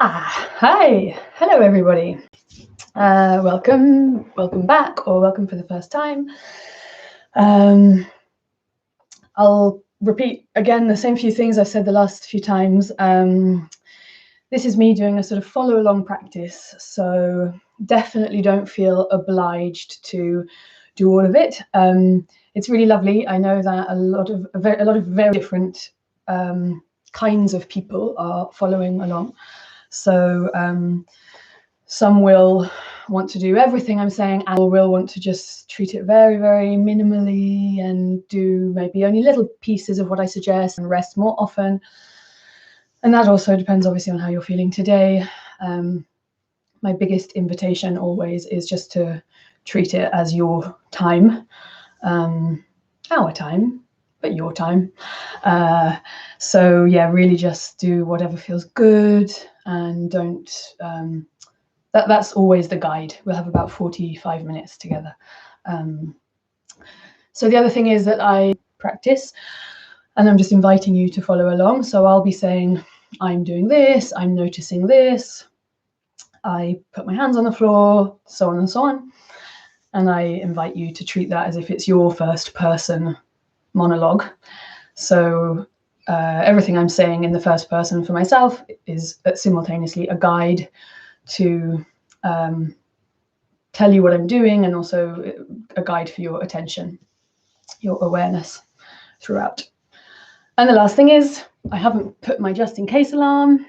Hi, hello everybody. Welcome back, or welcome for the first time. I'll repeat again the same few things I've said the last few times. This is me doing a sort of follow along practice, so definitely don't feel obliged to do all of it. It's really lovely. I know that a lot of very different kinds of people are following along. So some will want to do everything I'm saying, and will want to just treat it very, very minimally and do maybe only little pieces of what I suggest and rest more often. And that also depends obviously on how you're feeling today. My biggest invitation always is just to treat it as your time, our time, but your time. So yeah, really just do whatever feels good, and don't that's always the guide. We'll have about 45 minutes together. So the other thing is that I practice, and I'm just inviting you to follow along. So I'll be saying, I'm doing this, I'm noticing this, I put my hands on the floor, so on and so on. And I invite you to treat that as if it's your first person monologue. So everything I'm saying in the first person for myself is simultaneously a guide to tell you what I'm doing, and also a guide for your attention, your awareness throughout. And the last thing is, I haven't put my just in case alarm.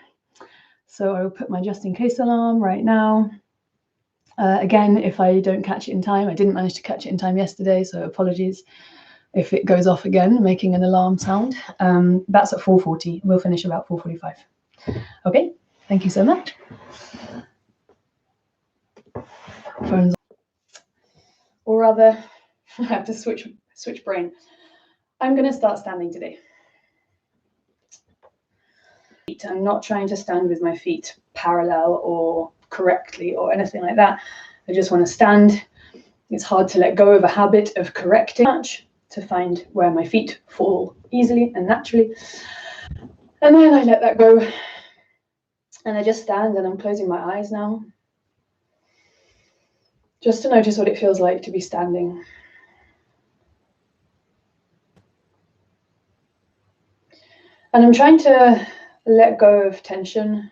So I will put my just in case alarm right now. Again, if I don't catch it in time, I didn't manage to catch it in time yesterday, so apologies if it goes off again, making an alarm sound. That's at 4:40. We'll finish about 4:45. Okay, thank you so much. Phones, or rather, I have to switch brain. I'm going to start standing today. I'm not trying to stand with my feet parallel or correctly or anything like that. I just want to stand. It's hard to let go of a habit of correcting much, to find where my feet fall easily and naturally. And then I let that go. And I just stand, and I'm closing my eyes now, just to notice what it feels like to be standing. And I'm trying to let go of tension.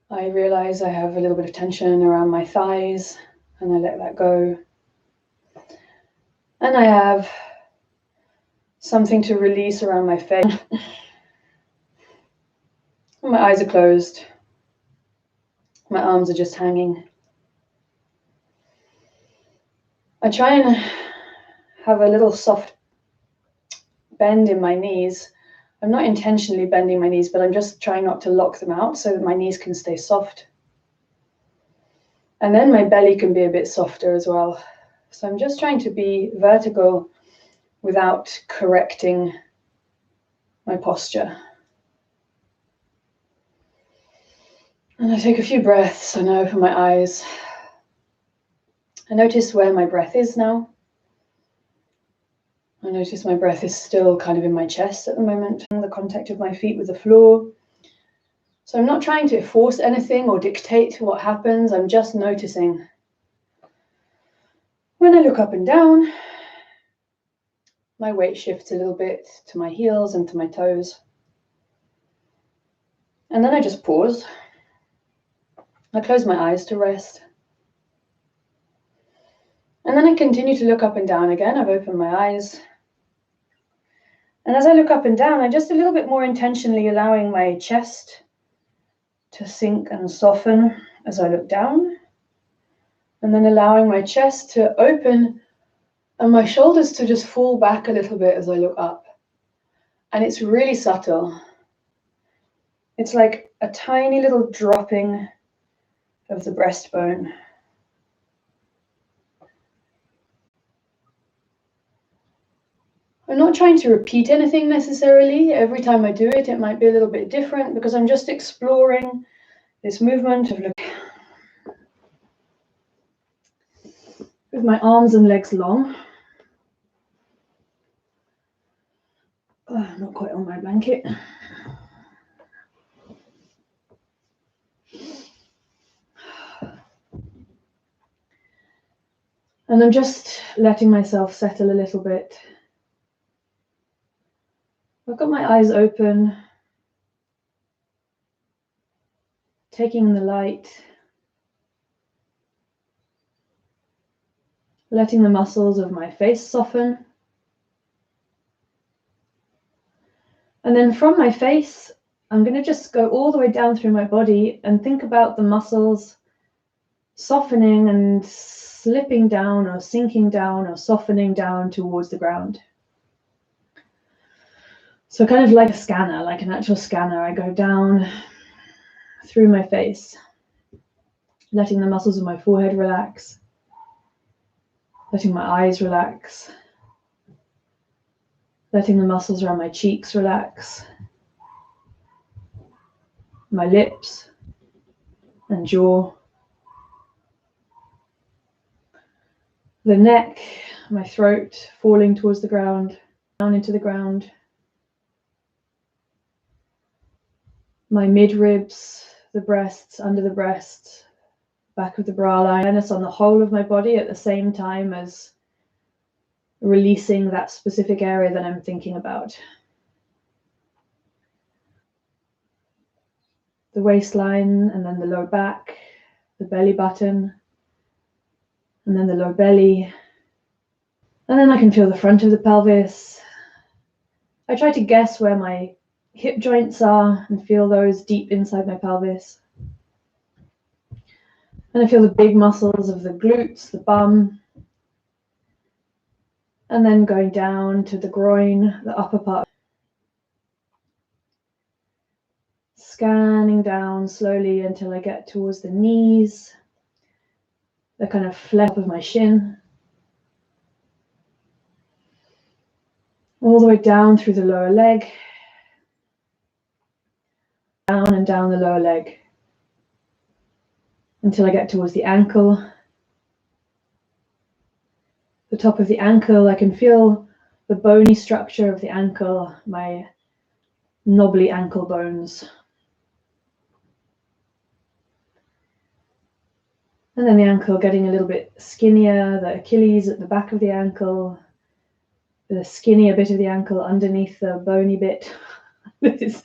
I realize I have a little bit of tension around my thighs, and I let that go. And I have something to release around my face. My eyes are closed. My arms are just hanging. I try and have a little soft bend in my knees. I'm not intentionally bending my knees, but I'm just trying not to lock them out so that my knees can stay soft. And then my belly can be a bit softer as well. So I'm just trying to be vertical without correcting my posture. And I take a few breaths, and I open my eyes. I notice where my breath is now. I notice my breath is still kind of in my chest at the moment, the contact of my feet with the floor. So I'm not trying to force anything or dictate what happens. I'm just noticing. When I look up and down, my weight shifts a little bit to my heels and to my toes. And then I just pause. I close my eyes to rest. And then I continue to look up and down again. I've opened my eyes. And as I look up and down, I'm just a little bit more intentionally allowing my chest to sink and soften as I look down. And then allowing my chest to open and my shoulders to just fall back a little bit as I look up. And it's really subtle. It's like a tiny little dropping of the breastbone. I'm not trying to repeat anything necessarily. Every time I do it, it might be a little bit different, because I'm just exploring this movement of looking with my arms and legs long. Not quite on my blanket. And I'm just letting myself settle a little bit. I've got my eyes open, taking in the light, letting the muscles of my face soften. And then from my face, I'm going to just go all the way down through my body and think about the muscles softening and slipping down or sinking down or softening down towards the ground. So kind of like a scanner, like an actual scanner, I go down through my face, letting the muscles of my forehead relax, letting my eyes relax, letting the muscles around my cheeks relax, my lips and jaw, the neck, my throat falling towards the ground, down into the ground, my mid-ribs, the breasts, under the breasts, back of the bra line, awareness on the whole of my body at the same time as releasing that specific area that I'm thinking about. The waistline, and then the low back, the belly button, and then the low belly. And then I can feel the front of the pelvis. I try to guess where my hip joints are and feel those deep inside my pelvis. And I feel the big muscles of the glutes, the bum, and then going down to the groin, the upper part. Scanning down slowly until I get towards the knees, the kind of flap of my shin. All the way down through the lower leg, down and down the lower leg, until I get towards the ankle. The top of the ankle, I can feel the bony structure of the ankle, my knobbly ankle bones. And then the ankle getting a little bit skinnier, the Achilles at the back of the ankle, the skinnier bit of the ankle underneath the bony bit. This is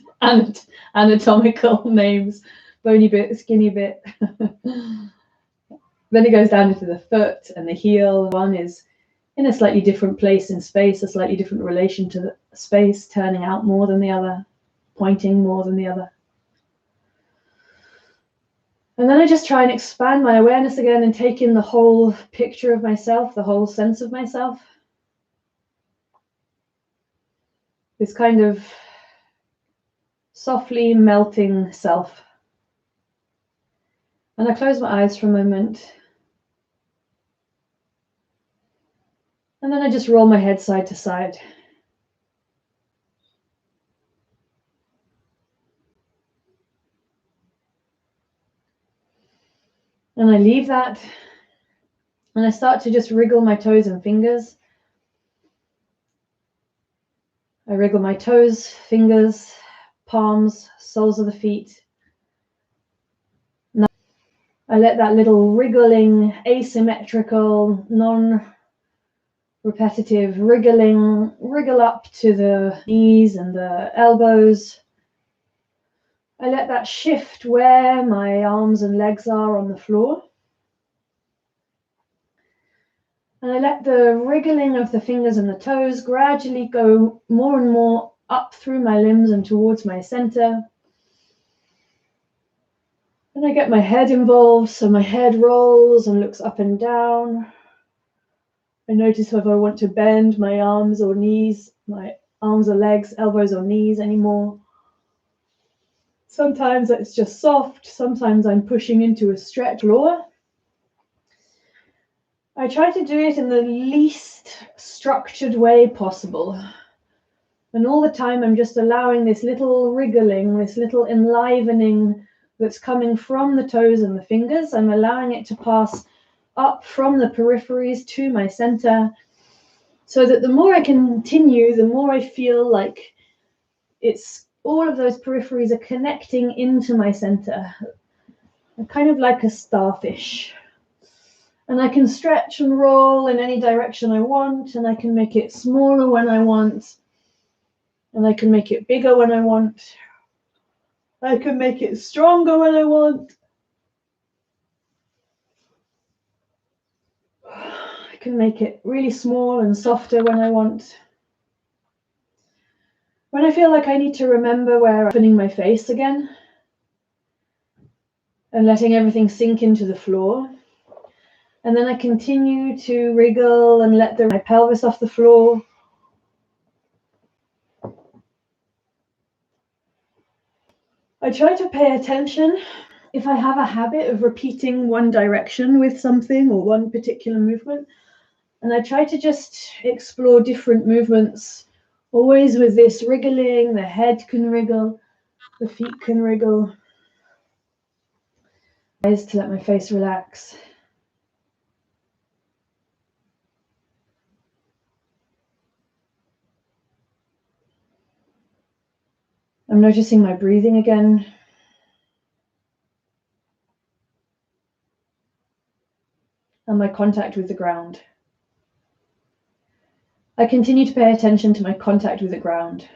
anatomical names, bony bit, skinny bit. Then it goes down into the foot and the heel. One is in a slightly different place in space, a slightly different relation to the space, turning out more than the other, pointing more than the other. And then I just try and expand my awareness again and take in the whole picture of myself, the whole sense of myself. This kind of softly melting self. And I close my eyes for a moment. And then I just roll my head side to side. And I leave that. And I start to just wriggle my toes and fingers. I wriggle my toes, fingers, palms, soles of the feet. I let that little wriggling, asymmetrical, non-repetitive wriggling wriggle up to the knees and the elbows. I let that shift where my arms and legs are on the floor. And I let the wriggling of the fingers and the toes gradually go more and more up through my limbs and towards my center. And I get my head involved, so my head rolls and looks up and down. I notice whether I want to bend my arms or knees, my arms or legs, elbows or knees anymore. Sometimes it's just soft, sometimes I'm pushing into a stretch floor. I try to do it in the least structured way possible. And all the time I'm just allowing this little wriggling, this little enlivening that's coming from the toes and the fingers. I'm allowing it to pass up from the peripheries to my center, so that the more I continue, the more I feel like it's all of those peripheries are connecting into my center, kind of like a starfish. And I can stretch and roll in any direction I want, and I can make it smaller when I want, and I can make it bigger when I want. I can make it stronger when I want. I can make it really small and softer when I want. When I feel like I need to remember where I'm opening my face again and letting everything sink into the floor. And then I continue to wriggle and let my pelvis off the floor. I try to pay attention if I have a habit of repeating one direction with something or one particular movement. And I try to just explore different movements, always with this wriggling. The head can wriggle, the feet can wriggle. Eyes to let my face relax. I'm noticing my breathing again. And my contact with the ground. I continue to pay attention to my contact with the ground.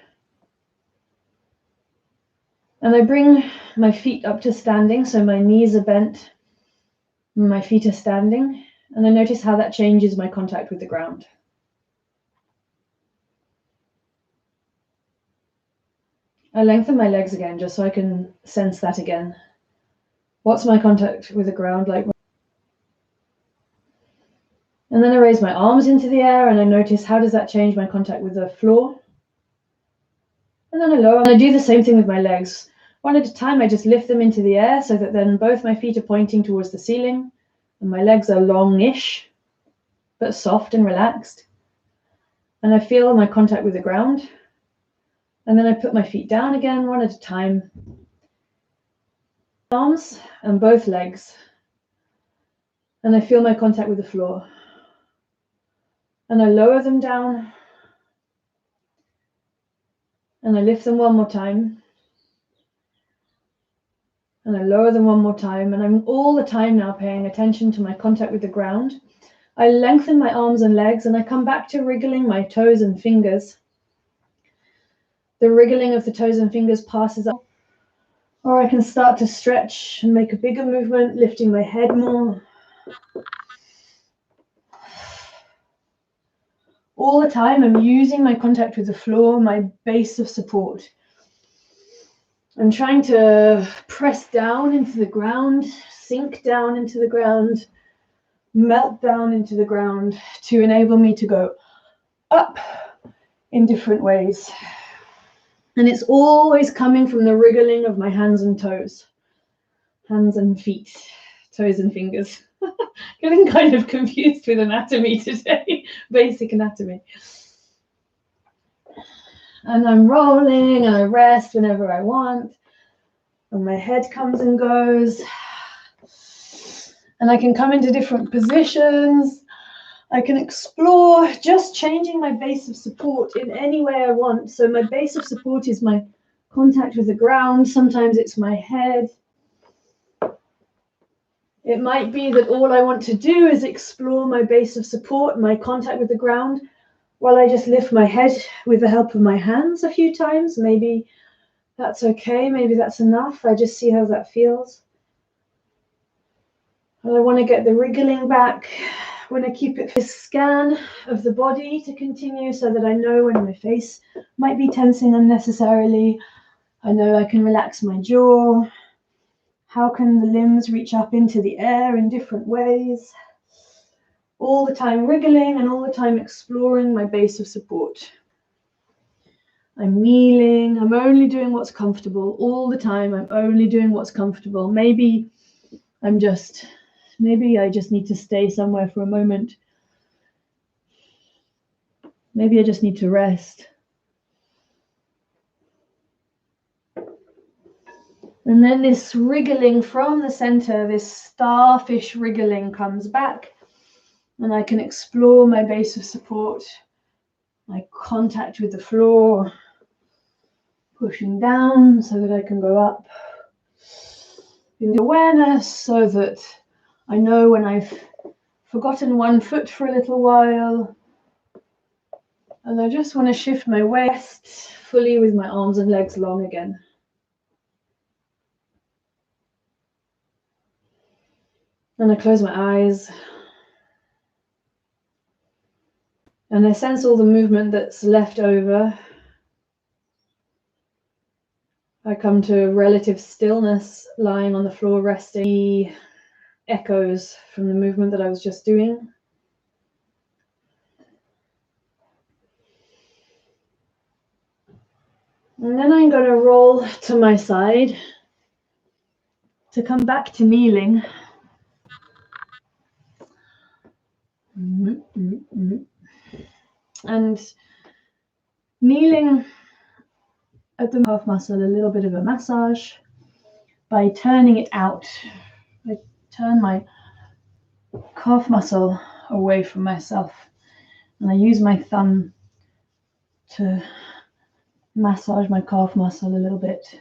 And I bring my feet up to standing, so my knees are bent, my feet are standing, and I notice how that changes my contact with the ground. I lengthen my legs again, just so I can sense that again. What's my contact with the ground like? And then I raise my arms into the air, and I notice how does that change my contact with the floor? And then I lower, and I do the same thing with my legs. One at a time, I just lift them into the air so that then both my feet are pointing towards the ceiling, and my legs are longish, but soft and relaxed. And I feel my contact with the ground. And then I put my feet down again, one at a time. Arms and both legs. And I feel my contact with the floor. And I lower them down. And I lift them one more time. And I lower them one more time. And I'm all the time now paying attention to my contact with the ground. I lengthen my arms and legs, and I come back to wriggling my toes and fingers. The wriggling of the toes and fingers passes up. Or I can start to stretch and make a bigger movement, lifting my head more. All the time, I'm using my contact with the floor, my base of support. I'm trying to press down into the ground, sink down into the ground, melt down into the ground to enable me to go up in different ways. And it's always coming from the wriggling of my hands and toes, hands and feet, toes and fingers. Getting kind of confused with anatomy today, basic anatomy. And I'm rolling and I rest whenever I want. And my head comes and goes. And I can come into different positions. I can explore just changing my base of support in any way I want. So my base of support is my contact with the ground. Sometimes it's my head. It might be that all I want to do is explore my base of support, my contact with the ground, while I just lift my head with the help of my hands a few times. Maybe that's okay. Maybe that's enough. I just see how that feels. And I want to get the wriggling back. I want to keep it this scan of the body to continue so that I know when my face might be tensing unnecessarily. I know I can relax my jaw. How can the limbs reach up into the air in different ways? All the time wriggling and all the time exploring my base of support. I'm kneeling. I'm only doing what's comfortable all the time. I'm only doing what's comfortable. Maybe I just need to stay somewhere for a moment. Maybe I just need to rest. And then this wriggling from the center, this starfish wriggling comes back, and I can explore my base of support, my contact with the floor, pushing down so that I can go up. In the awareness so that I know when I've forgotten one foot for a little while. And I just want to shift my waist fully with my arms and legs long again. And I close my eyes. And I sense all the movement that's left over. I come to relative stillness, lying on the floor, resting. The echoes from the movement that I was just doing. And then I'm going to roll to my side to come back to kneeling. And kneeling at the calf muscle, a little bit of a massage by turning it out. I turn my calf muscle away from myself, and I use my thumb to massage my calf muscle a little bit,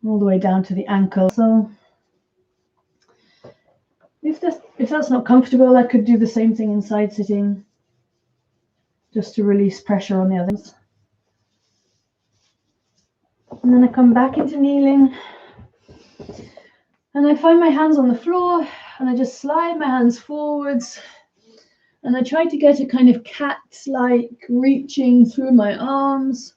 all the way down to the ankle. So if that's not comfortable, I could do the same thing in side sitting, just to release pressure on the others. And then I come back into kneeling, and I find my hands on the floor, and I just slide my hands forwards, and I try to get a kind of cat-like reaching through my arms,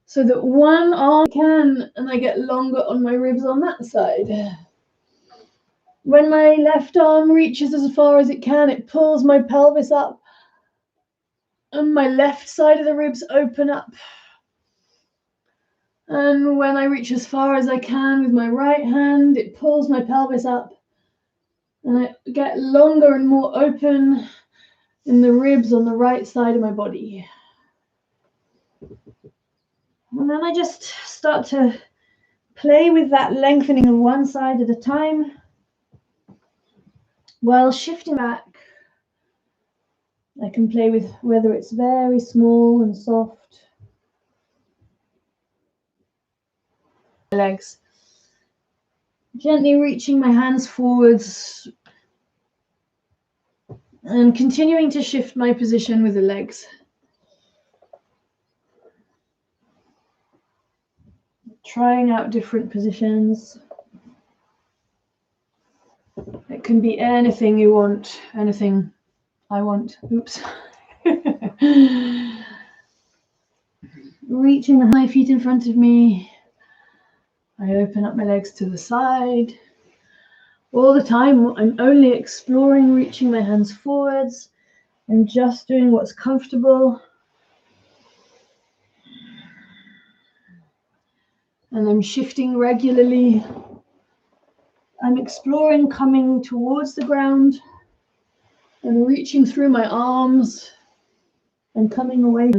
so that one arm can, and I get longer on my ribs on that side. When my left arm reaches as far as it can, it pulls my pelvis up, and my left side of the ribs open up. And when I reach as far as I can with my right hand, it pulls my pelvis up, and I get longer and more open in the ribs on the right side of my body. And then I just start to play with that lengthening of one side at a time, while shifting back. I can play with whether it's very small and soft. Legs. Gently reaching my hands forwards and continuing to shift my position with the legs. Trying out different positions. It can be anything you want, anything I want. Oops. Reaching my feet in front of me. I open up my legs to the side. All the time, I'm only exploring, reaching my hands forwards and just doing what's comfortable. And I'm shifting regularly. I'm exploring coming towards the ground and reaching through my arms and coming away.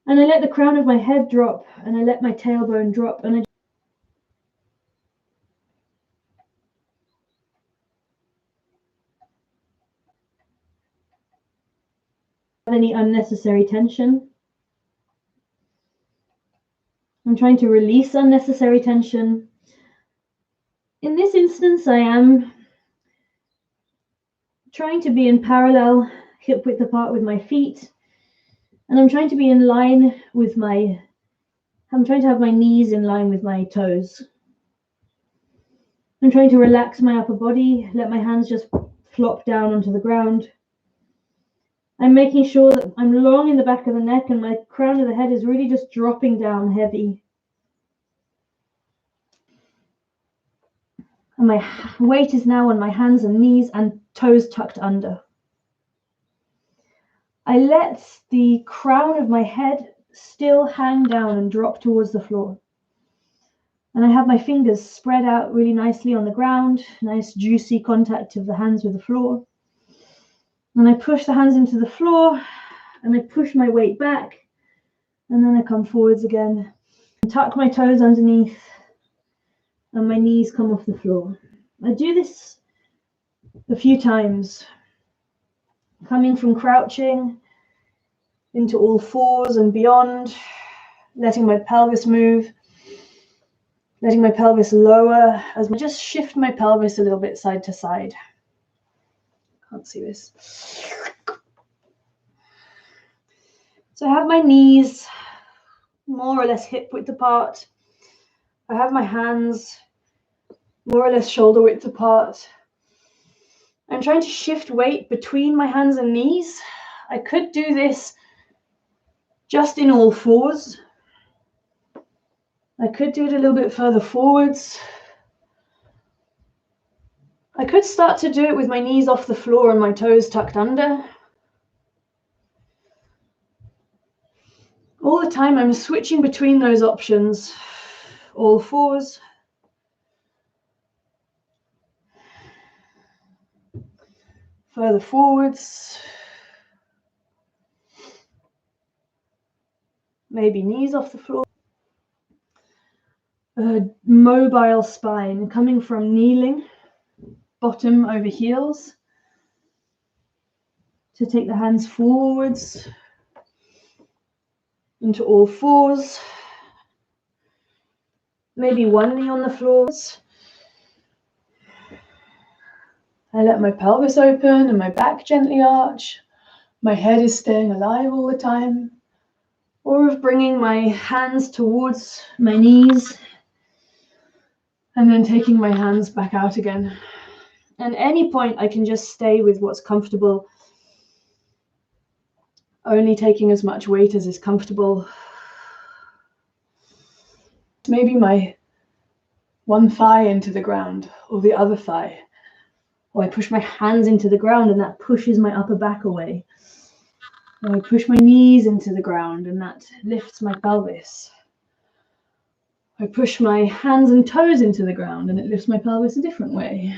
And I let the crown of my head drop, and I let my tailbone drop, and I don't have any unnecessary tension. I'm trying to release unnecessary tension. In this instance, I am trying to be in parallel, hip width apart with my feet, and I'm trying to be in line with I'm trying to have my knees in line with my toes. I'm trying to relax my upper body, let my hands just flop down onto the ground. I'm making sure that I'm long in the back of the neck and my crown of the head is really just dropping down heavy. And my weight is now on my hands and knees and toes tucked under. I let the crown of my head still hang down and drop towards the floor. And I have my fingers spread out really nicely on the ground, nice juicy contact of the hands with the floor. And I push the hands into the floor, and I push my weight back, and then I come forwards again, and tuck my toes underneath, and my knees come off the floor. I do this a few times, coming from crouching into all fours and beyond, letting my pelvis move, letting my pelvis lower as I just shift my pelvis a little bit side to side. Can't see this. So I have my knees more or less hip width apart. I have my hands more or less shoulder width apart. I'm trying to shift weight between my hands and knees. I could do this just in all fours. I could do it a little bit further forwards. I could start to do it with my knees off the floor and my toes tucked under. All the time I'm switching between those options. All fours. Further forwards. Maybe knees off the floor. A mobile spine coming from kneeling, bottom over heels, to take the hands forwards into all fours. Maybe one knee on the floors. I let my pelvis open and my back gently arch. My head is staying alive all the time. Or of bringing my hands towards my knees and then taking my hands back out again. At any point, I can just stay with what's comfortable, only taking as much weight as is comfortable. Maybe my one thigh into the ground or the other thigh. Or I push my hands into the ground and that pushes my upper back away. Or I push my knees into the ground and that lifts my pelvis. I push my hands and toes into the ground and it lifts my pelvis a different way.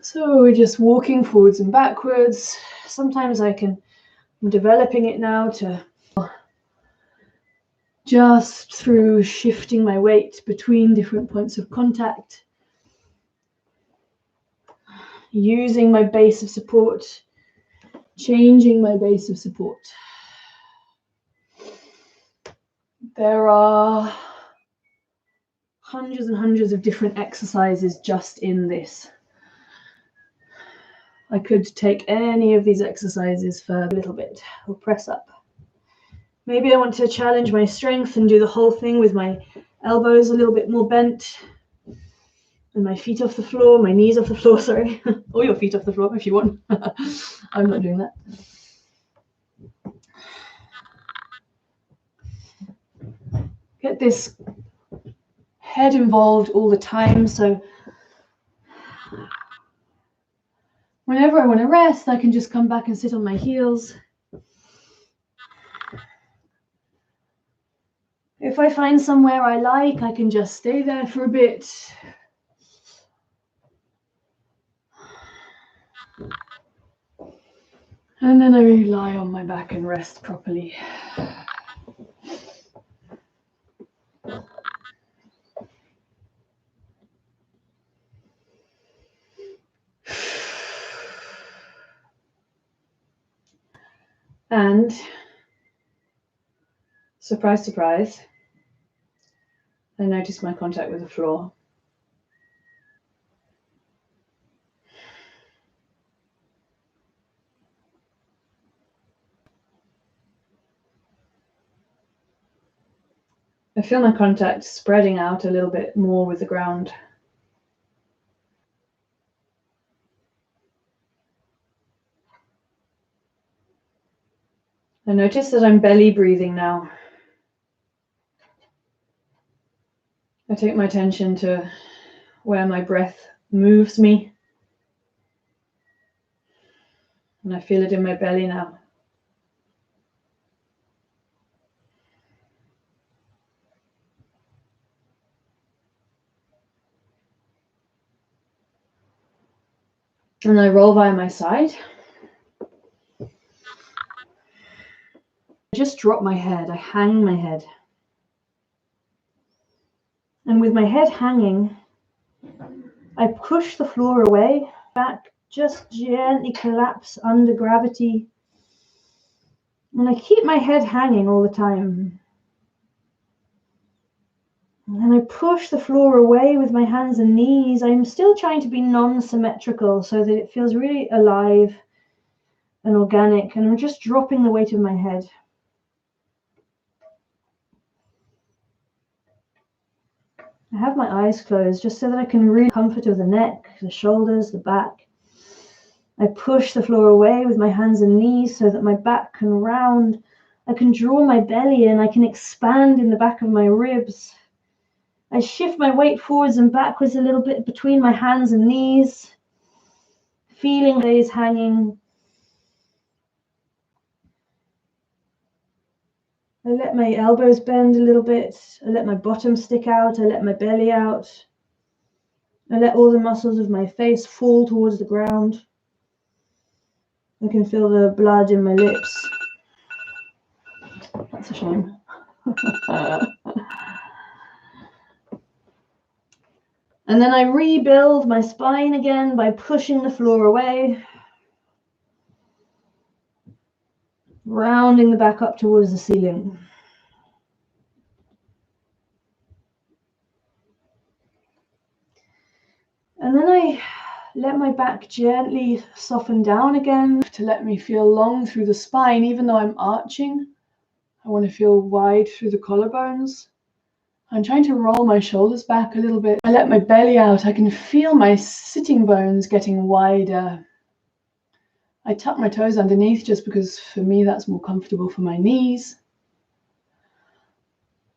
So we're just walking forwards and backwards. Sometimes I'm developing it now to just through shifting my weight between different points of contact, using my base of support, changing my base of support. There are hundreds and hundreds of different exercises just in this. I could take any of these exercises for a little bit or press up. Maybe I want to challenge my strength and do the whole thing with my elbows a little bit more bent and my feet off the floor, my knees off the floor, sorry, or your feet off the floor if you want. I'm not doing that. Get this head involved all the time, so whenever I want to rest, I can just come back and sit on my heels. If I find somewhere I like, I can just stay there for a bit. And then I lie on my back and rest properly. And surprise, surprise, I notice my contact with the floor. I feel my contact spreading out a little bit more with the ground. I notice that I'm belly breathing now. I take my attention to where my breath moves me. And I feel it in my belly now. And I roll by my side. I just drop my head. I hang my head. And with my head hanging, I push the floor away, back, just gently collapse under gravity. And I keep my head hanging all the time. And I push the floor away with my hands and knees. I'm still trying to be non-symmetrical so that it feels really alive and organic. And I'm just dropping the weight of my head. I have my eyes closed just so that I can really comfort of the neck, the shoulders, the back. I push the floor away with my hands and knees so that my back can round. I can draw my belly in. I can expand in the back of my ribs. I shift my weight forwards and backwards a little bit between my hands and knees, feeling days hanging. I let my elbows bend a little bit. I let my bottom stick out. I let my belly out. I let all the muscles of my face fall towards the ground. I can feel the blood in my lips. That's a shame. And then I rebuild my spine again by pushing the floor away, rounding the back up towards the ceiling. And then I let my back gently soften down again to let me feel long through the spine, even though I'm arching. I want to feel wide through the collarbones. I'm trying to roll my shoulders back a little bit. I let my belly out. I can feel my sitting bones getting wider. I tuck my toes underneath just because for me that's more comfortable for my knees.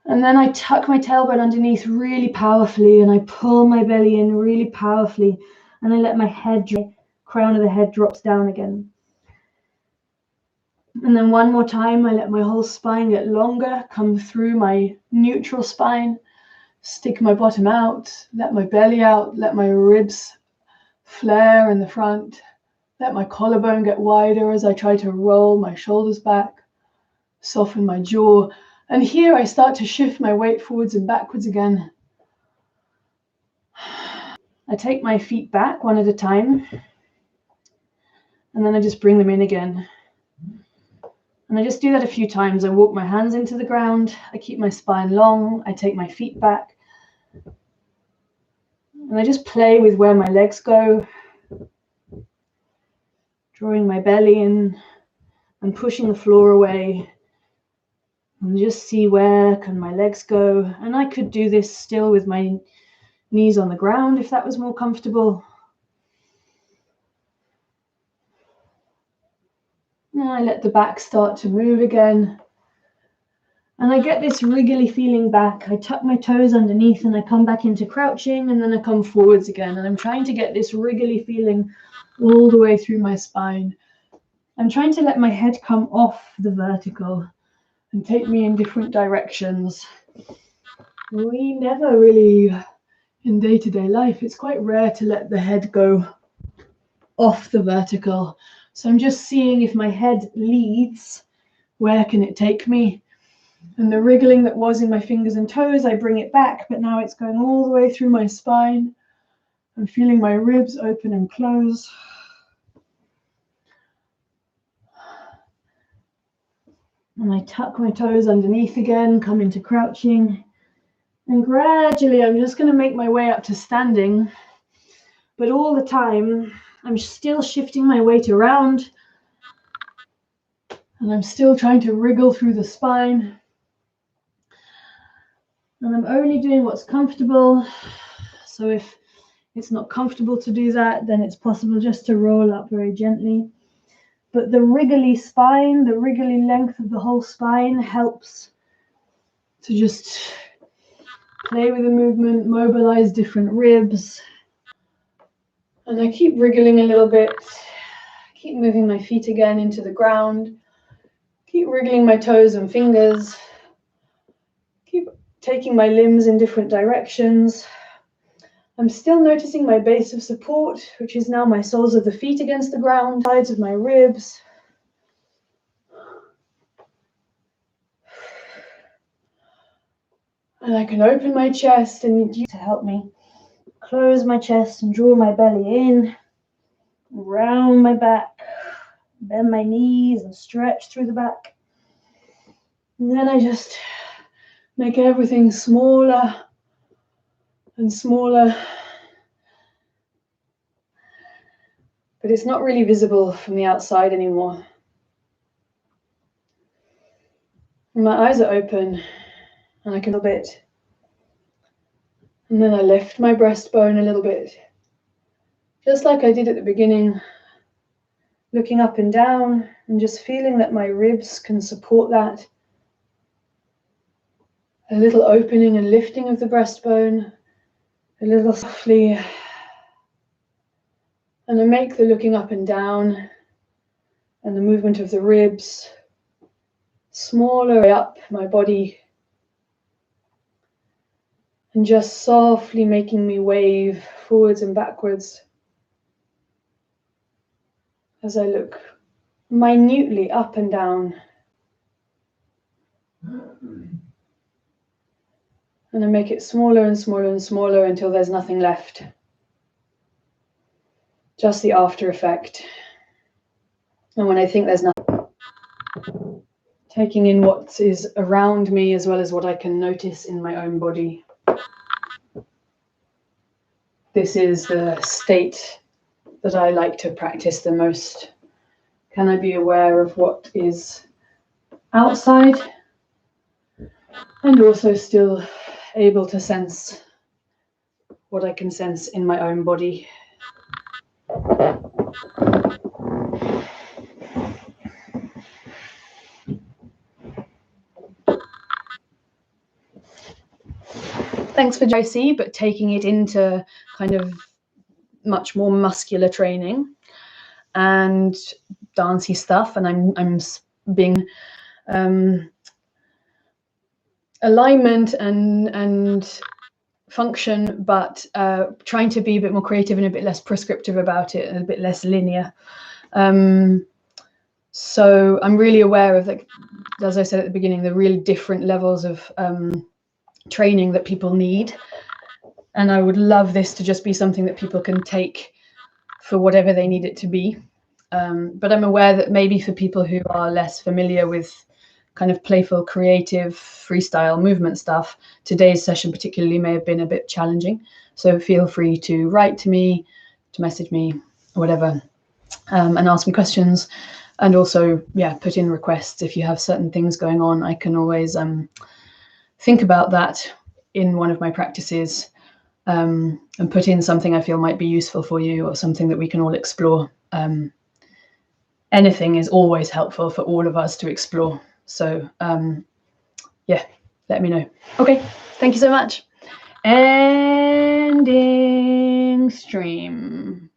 And then I tuck my tailbone underneath really powerfully and I pull my belly in really powerfully and I let my head, crown of the head drops down again. And then one more time, I let my whole spine get longer, come through my neutral spine, stick my bottom out, let my belly out, let my ribs flare in the front, let my collarbone get wider as I try to roll my shoulders back, soften my jaw. And here I start to shift my weight forwards and backwards again. I take my feet back one at a time, and then I just bring them in again. And I just do that a few times. I walk my hands into the ground, I keep my spine long, I take my feet back, and I just play with where my legs go, drawing my belly in and pushing the floor away, and just see where can my legs go. And I could do this still with my knees on the ground if that was more comfortable. And I let the back start to move again. And I get this wriggly feeling back. I tuck my toes underneath and I come back into crouching and then I come forwards again. And I'm trying to get this wriggly feeling all the way through my spine. I'm trying to let my head come off the vertical and take me in different directions. We never really, in day-to-day life, it's quite rare to let the head go off the vertical. So I'm just seeing if my head leads, where can it take me? And the wriggling that was in my fingers and toes, I bring it back, but now it's going all the way through my spine. I'm feeling my ribs open and close. And I tuck my toes underneath again, come into crouching. And gradually, I'm just going to make my way up to standing. But all the time, I'm still shifting my weight around. And I'm still trying to wriggle through the spine. And I'm only doing what's comfortable. So if it's not comfortable to do that, then it's possible just to roll up very gently. But the wriggly spine, the wriggly length of the whole spine helps to just play with the movement, mobilize different ribs. And I keep wriggling a little bit, keep moving my feet again into the ground, keep wriggling my toes and fingers, keep taking my limbs in different directions. I'm still noticing my base of support, which is now my soles of the feet against the ground, sides of my ribs. And I can open my chest and you to help me close my chest and draw my belly in, round my back, bend my knees and stretch through the back. And then I just make everything smaller and smaller, but it's not really visible from the outside anymore. And my eyes are open and I can feel a bit. And then I lift my breastbone a little bit, just like I did at the beginning, looking up and down and just feeling that my ribs can support that. A little opening and lifting of the breastbone, a little softly. And I make the looking up and down and the movement of the ribs smaller up my body, and just softly making me wave forwards and backwards as I look minutely up and down. And I make it smaller and smaller and smaller until there's nothing left. Just the after effect. And when I think there's nothing, taking in what is around me as well as what I can notice in my own body. This is the state that I like to practice the most. Can I be aware of what is outside and also still able to sense what I can sense in my own body? Thanks for Josie, but taking it into kind of much more muscular training and dancey stuff, and I'm being alignment and function, but trying to be a bit more creative and a bit less prescriptive about it and a bit less linear. So I'm really aware of, like, as I said at the beginning, the really different levels of training that people need. And I would love this to just be something that people can take for whatever they need it to be. But I'm aware that maybe for people who are less familiar with kind of playful, creative, freestyle movement stuff, today's session particularly may have been a bit challenging. So feel free to write to me, to message me, whatever, and ask me questions. And also, yeah, put in requests if you have certain things going on. I can always think about that in one of my practices, and put in something I feel might be useful for you or something that we can all explore. Anything is always helpful for all of us to explore. So yeah, let me know. Okay, thank you so much. Ending stream.